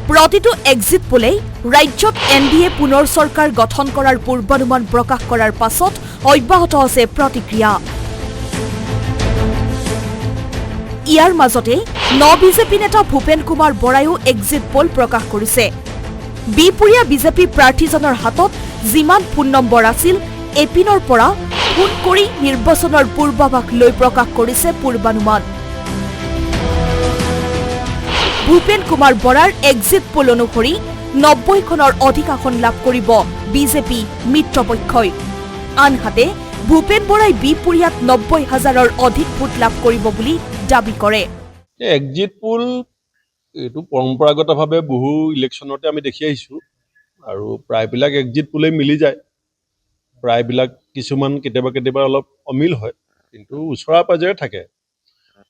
প্ৰতিটো এক্সিট পোলেই ৰাজ্যত NDA পুনৰ চৰকাৰ গঠন কৰাৰ পূৰ্বানুমান প্ৰকাশ কৰাৰ পাছত অব্যাহত আছে প্ৰতিক্ৰিয়া। ইয়াৰ মাজতে বিজেপি নেতা ভূপেন কুমাৰ বৰাইও এক্সিট পোল প্ৰকাশ কৰিছে। বিপুৰীয়া বিজেপি প্ৰাৰ্থীজনৰ হাতত যিমান ফোন নম্বৰ আছিল, এপিনৰ পৰা ফোন কৰি নিৰ্বাচনৰ পূৰ্বাভাস লৈ প্ৰকাশ কৰিছে পূৰ্বানুমান। ভূপেন কুমাৰ বৰাৰ এক্সিট পোল অনুসৰি 90খনৰ অধিক আসন লাভ কৰিব বিজেপি মিত্ৰপক্ষই। আনহাতে ভূপেন বৰাই বিপুৰীয়াত 90,000ৰ অধিক ভোট লাভ কৰিব বুলি দাবী কৰে। এক্সিট পোল এইটো পৰম্পৰাগতভাৱে বহু ইলেকশ্যনতে আমি দেখি আহিছোঁ আৰু প্ৰায়বিলাক এক্সিট পোলেই মিলি যায়। প্ৰায়বিলাক কিছুমান কেতিয়াবা অলপ অমিল হয়, কিন্তু ওচৰা পাজৰে থাকে।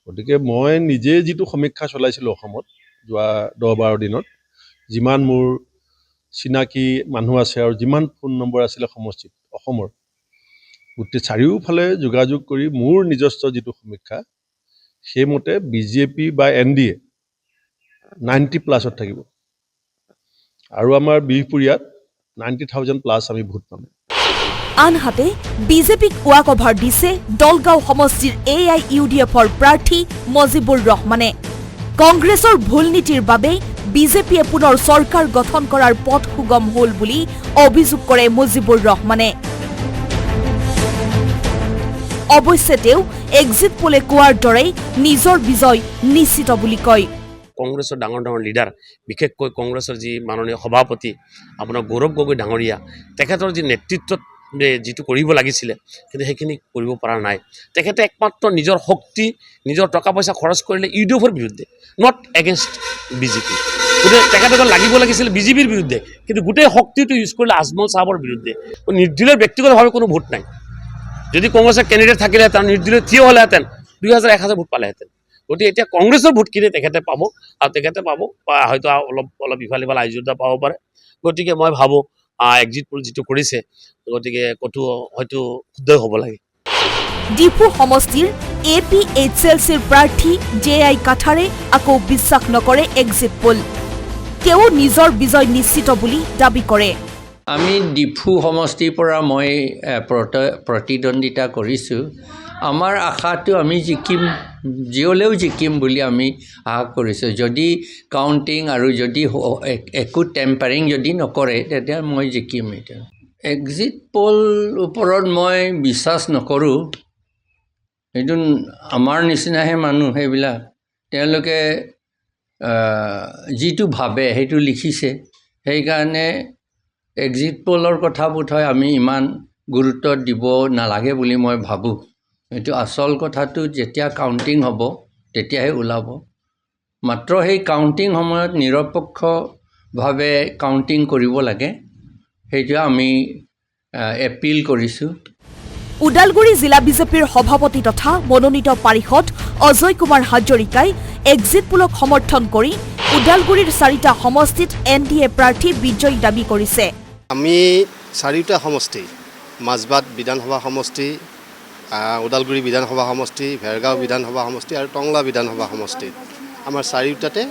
গতিকে মই নিজে যিটো সমীক্ষা চলাইছিলোঁ অসমত যোৱা 10-12 দিনত, যিমান মোৰ চিনাকি মানুহ আছে আৰু যিমান ফোন নম্বৰ আছিলে সমষ্টিত অসমৰ, গোটেই চাৰিওফালে যোগাযোগ কৰি মোৰ নিজস্ব যিটো সমীক্ষা, সেইমতে বিজেপি বা NDA 90+ থাকিব আৰু আমাৰ বিহপুৰীয়াত 90,000+ আমি ভোট পাম। আনহাতে বিজেপিক ৱাক অভাৰ দিছে দলগাঁও সমষ্টিৰ AIUDFৰ প্ৰাৰ্থী মজিবুৰ ৰহমানে। কংগ্ৰেছৰ ভুল নীতিৰ বাবে বিজেপিয়ে পুনৰ চৰকাৰ গঠন কৰাৰ পথ সুগম হ'ল বুলি অভিযোগ কৰে মজিবুৰ ৰহমানে। অৱশ্যে তেওঁ এক্সিট পোলে কোৱাৰ দৰেই নিজৰ বিজয় নিশ্চিত বুলি কয়। কংগ্ৰেছৰ ডাঙৰ লিডাৰ, বিশেষকৈ কংগ্ৰেছৰ যি মাননীয় সভাপতি আপোনাৰ গৌৰৱ গগৈ ডাঙৰীয়া, তেখেতৰ যি নেতৃত্বত যিটো কৰিব লাগিছিলে কিন্তু সেইখিনি কৰিব পৰা নাই। তেখেতে একমাত্ৰ নিজৰ শক্তি, নিজৰ টকা পইচা খৰচ কৰিলে UDFৰ বিৰুদ্ধে, নট এগেইনষ্ট বিজেপি। গতিকে তেখেতক লাগিব লাগিছিল বিজেপিৰ বিৰুদ্ধে, কিন্তু গোটেই শক্তিটো ইউজ কৰিলে আজমল চাহাবৰ বিৰুদ্ধে। নিৰ্দলীয় ব্যক্তিগতভাৱে কোনো ভোট নাই। যদি কংগ্ৰেছৰ কেণ্ডিডেট থাকিলেহেঁতেন, নিৰ্দলীয় থিয় হ'লেহেঁতেন, 2000-1000 ভোট পালেহেঁতেন। গতিকে এতিয়া কংগ্ৰেছৰ ভোটখিনি তেখেতে পাব আৰু তেখেতে পাব হয়তো অলপ ইফাল আইজোদা পাব পাৰে। গতিকে মই ভাবোঁ এক্সিট পোল যিটো কৰিছে, গতিকে ক'তো হয়তো শুদ্ধ হ'ব লাগে। ডিফু সমষ্টিৰ APHLCৰ প্ৰাৰ্থী JI কাঠাৰে আকৌ বিশ্বাস নকৰে এক্সিট পোল। তেওঁ নিজৰ বিজয় নিশ্চিত বুলি দাবী কৰে। আমি ডিফু সমষ্টিৰ পৰা মই প্ৰতিদ্বন্দ্বিতা কৰিছোঁ। আমাৰ আশাটো আমি জিকিম, জিঅ'লেও জিকিম বুলি আমি আশা কৰিছোঁ। যদি কাউণ্টিং আৰু যদি একো টেম্পাৰিং যদি নকৰে, তেতিয়া মই জিকিম। এতিয়া এক্সিট পোল ওপৰত মই বিশ্বাস নকৰোঁ। সেইটো আমাৰ নিচিনাহে মানুহ সেইবিলাক, তেওঁলোকে যিটো ভাবে সেইটো লিখিছে। সেইকাৰণে এক্সিট পোলৰ কথা বোধহয় আমি ইমান গুৰুত্ব দিব নালাগে বুলি মই ভাবোঁ। এইটো আচল কথাটো যেতিয়া কাউণ্টিং হ'ব তেতিয়াহে ওলাব। মাত্ৰ সেই কাউণ্টিং সময়ত নিৰপেক্ষভাৱে কাউণ্টিং কৰিব লাগে, সেইটো আমি এপিল কৰিছোঁ। ওদালগুৰি জিলা বিজেপিৰ সভাপতি তথা মনোনীত পাৰিষদ অজয় কুমাৰ হাজৰিকাই এক্সিট পোলক সমৰ্থন কৰি ওদালগুৰিৰ 4টা সমষ্টিত NDA প্ৰাৰ্থী বিজয়ী দাবী কৰিছে। আমি 4টা সমষ্টি, মাজবাট বিধানসভা সমষ্টি, ওদালগুৰি বিধানসভা সমষ্টি, ভেৰগাঁও বিধানসভা সমষ্টি আৰু টংলা বিধানসভা সমষ্টিত আমাৰ 4টাতে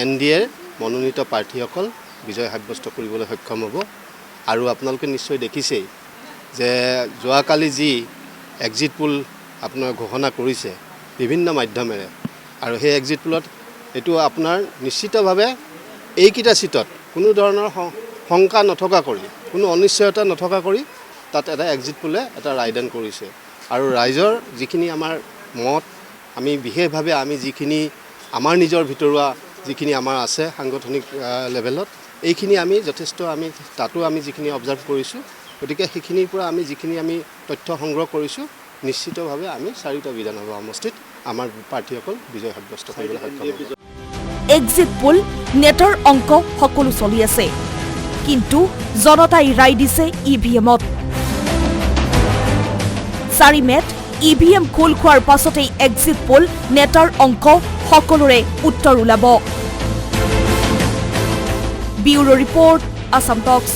NDAৰ মনোনীত প্ৰাৰ্থীসকল বিজয় সাব্যস্ত কৰিবলৈ সক্ষম হ'ব। আৰু আপোনালোকে নিশ্চয় দেখিছেই যে যোৱাকালি যি এক্সিট পোল আপোনাৰ ঘোষণা কৰিছে বিভিন্ন মাধ্যমেৰে, আৰু সেই এক্সিট পোলত এইটো আপোনাৰ নিশ্চিতভাৱে এইকেইটা চিটত কোনো ধৰণৰ শংকা নথকা কৰি, কোনো অনিশ্চয়তা নথকা কৰি তাত এটা এক্সিট পোলে এটা ৰায়দান কৰিছে। আৰু ৰাইজৰ যিখিনি আমাৰ মত, আমি বিশেষভাৱে আমি যিখিনি আমাৰ নিজৰ ভিতৰুৱা যিখিনি আমাৰ আছে সাংগঠনিক লেভেলত, এইখিনি আমি যথেষ্ট আমি তাতো আমি যিখিনি অবজাৰ্ভ কৰিছোঁ। গতিকে সেইখিনিৰ পৰা আমি যিখিনি আমি তথ্য সংগ্ৰহ কৰিছোঁ, নিশ্চিতভাৱে আমি 4টা বিধানসভা সমষ্টিত আমাৰ প্ৰাৰ্থীসকল বিজয় সাব্যস্ত কৰিবলৈ সক্ষম হ'ব। এক্সিট পোল নেটৰ অংক সকলো চলি আছে, কিন্তু জনতাই ৰায় দিছে EVMত। 4 মেত EVM খোল খোৱাৰ পাছতেই এক্সিট পোল নেটাৰ অংক সকলোৰে উত্তৰ ওলাব। ব্যুৰো ৰিপৰ্ট, আসাম টক্স।